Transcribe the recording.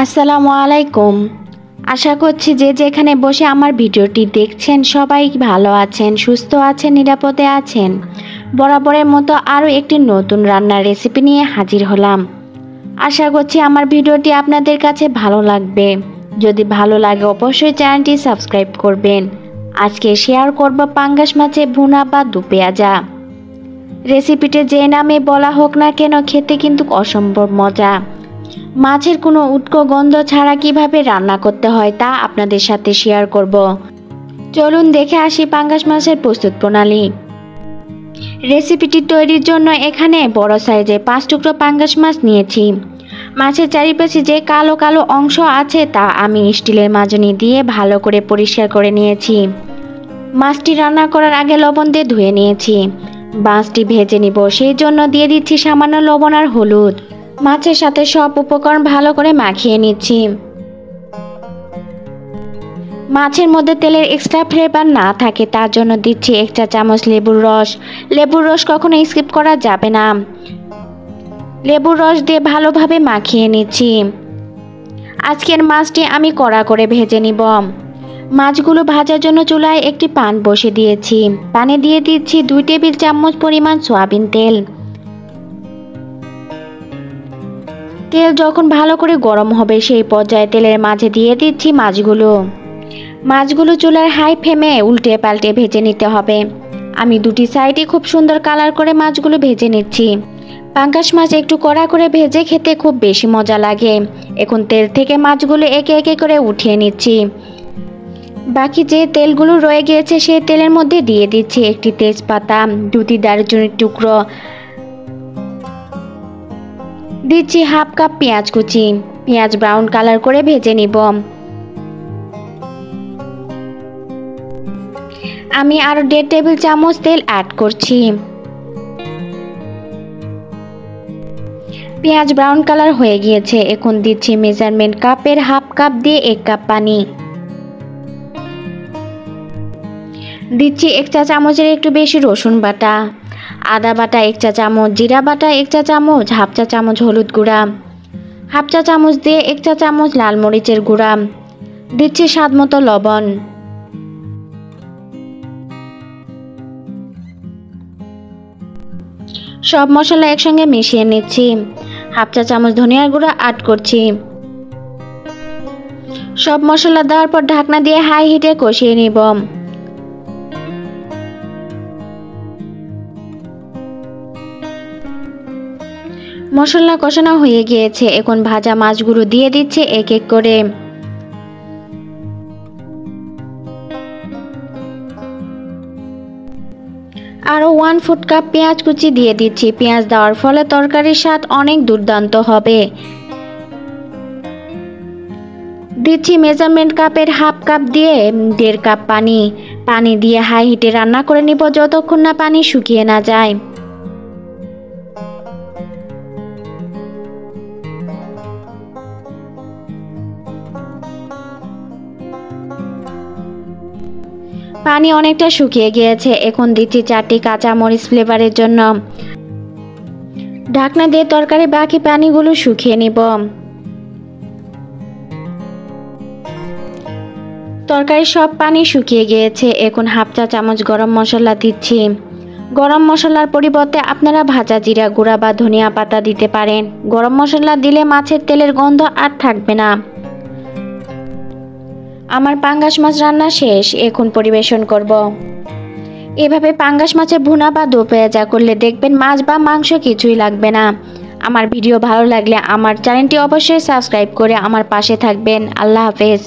আসসালামু আলাইকুম। আশা করছি যে যেখানে বসে আমার ভিডিওটি দেখছেন সবাই ভালো আছেন, সুস্থ আছেন, নিরাপদে আছেন। বরাবরের মতো আরও একটি নতুন রান্নার রেসিপি নিয়ে হাজির হলাম। আশা করছি আমার ভিডিওটি আপনাদের কাছে ভালো লাগবে। যদি ভালো লাগে অবশ্যই চ্যানেলটি সাবস্ক্রাইব করবেন। আজকে শেয়ার করব পাঙ্গাস মাছের ভুনা বা দুপেঁয়াজা। রেসিপিটি যে নামে বলা হোক না কেন খেতে কিন্তু অসম্ভব মজা। মাছের কোনো উটকো গন্ধ ছাড়া কিভাবে রান্না করতে হয় তা আপনাদের সাথে শেয়ার করব। চলুন দেখে আসি পাঙ্গাস মাছের প্রস্তুত প্রণালী। রেসিপিটি তৈরির জন্য এখানে বড় সাইজে 5 টুকরো পাঙ্গাস মাছ নিয়েছি। মাছের চারিপাশে যে কালো কালো অংশ আছে তা আমি স্টিলের মাজনি দিয়ে ভালো করে পরিষ্কার করে নিয়েছি। মাছটি রান্না করার আগে লবণ দিয়ে ধুয়ে নিয়েছি। মাছটি ভেজে নিব, সেই জন্য দিয়ে দিচ্ছি সামান্য লবণ আর হলুদ। মাছের সাথে সব উপকরণ ভালো করে মাখিয়ে নিচ্ছি। মাছের মধ্যে তেলের এক্সট্রা ফ্লেভার না থাকে তার জন্য দিচ্ছি 1 চা চামচ লেবুর রস। লেবুর রস কখনো স্কিপ করা যাবে না। লেবুর রস দিয়ে ভালোভাবে মাখিয়ে নিচ্ছি। আজকের মাছটি আমি কড়া করে ভেজে নিব। মাছগুলো ভাজার জন্য চুলায় একটি পান বসিয়ে দিয়েছি। পানে দিয়ে দিচ্ছি 2 টেবিল চামচ পরিমাণ সয়াবিন তেল। তেল যখন ভালো করে গরম হবে সেই পর্যায়ে তেলের মাঝে দিয়ে দিচ্ছি মাছগুলো চুলার হাই ফ্লেমে উল্টে পাল্টে ভেজে নিতে হবে। আমি দুটি সাইডে খুব সুন্দর কালার করে মাছগুলো ভেজে নিচ্ছি। পাঙ্গাস মাছ একটু কড়া করে ভেজে খেতে খুব বেশি মজা লাগে। এখন তেল থেকে মাছগুলো একে একে করে উঠিয়ে নিচ্ছি। বাকি যে তেলগুলো রয়ে গিয়েছে সেই তেলের মধ্যে দিয়ে দিচ্ছি একটি তেজপাতা, 2টি দারুচিনির টুকরো, দিচ্ছি হাফ কাপ পেঁয়াজ কুচি। পেঁয়াজ ব্রাউন কালার করে ভেজে নিব। আমি আরো 1.5 টেবিল চামচ তেল অ্যাড করছি। পেঁয়াজ ব্রাউন কালার হয়ে গিয়েছে। এখন দিচ্ছি মেজারমেন্ট কাপের হাফ কাপ দিয়ে 1 কাপ পানি। দিচ্ছি 1 চা চামচের একটু বেশি রসুন বাটা, আদা বাটা 1 চা চামচ, জিরা বাটা 1 চা চামচ, হাফ চা চামচ হলুদ গুঁড়া, হাফ চা চামচ দিয়ে 1 চা চামচ লাল মরিচের গুঁড়া, দিচ্ছি স্বাদ মতো লবণ। সব মশলা একসঙ্গে মিশিয়ে নিচ্ছি। হাফ চা চামচ ধনিয়ার গুঁড়া অ্যাড করছি। সব মশলা দেওয়ার পর ঢাকনা দিয়ে হাই হিটে কষিয়ে নিব। মশলা কষানো হয়ে গিয়েছে। এখন ভাজা মাছগুলো দিয়ে দিচ্ছে এক এক করে। আরও 1/4 কাপ পেঁয়াজ কুচি দিয়ে দিচ্ছি। পেঁয়াজ দেওয়ার ফলে তরকারির স্বাদ অনেক দুর্দান্ত হবে। দিচ্ছি মেজারমেন্ট কাপের হাফ কাপ দিয়ে 1.5 কাপ পানি দিয়ে হাই হিটে রান্না করে নিব যতক্ষণ না পানি শুকিয়ে না যায়। পানি অনেকটা শুকিয়ে গিয়েছে। এখন দিচ্ছি 4টি কাঁচা মরিচ ফ্লেভারের জন্য। ঢাকনা দিয়ে তরকারি বাকি পানিগুলো শুকিয়ে নিব। তরকারি সব পানি শুকিয়ে গিয়েছে। এখন হাফ চা চামচ গরম মশলা দিচ্ছি। গরম মশলার পরিবর্তে আপনারা ভাজা জিরা গুঁড়া বা ধনিয়া পাতা দিতে পারেন। গরম মশলা দিলে মাছের তেলের গন্ধ আর থাকবে না। আমার পাঙ্গাস মাছ রান্না শেষ। এখন পরিবেশন করব। এভাবে পাঙ্গাস মাছের ভুনা বা দুপেঁয়াজা করলে দেখবেন মাছ বা মাংস কিছুই লাগবে না। আমার ভিডিও ভালো লাগলে আমার চ্যানেলটি অবশ্যই সাবস্ক্রাইব করে আমার পাশে থাকবেন। আল্লাহ হাফেজ।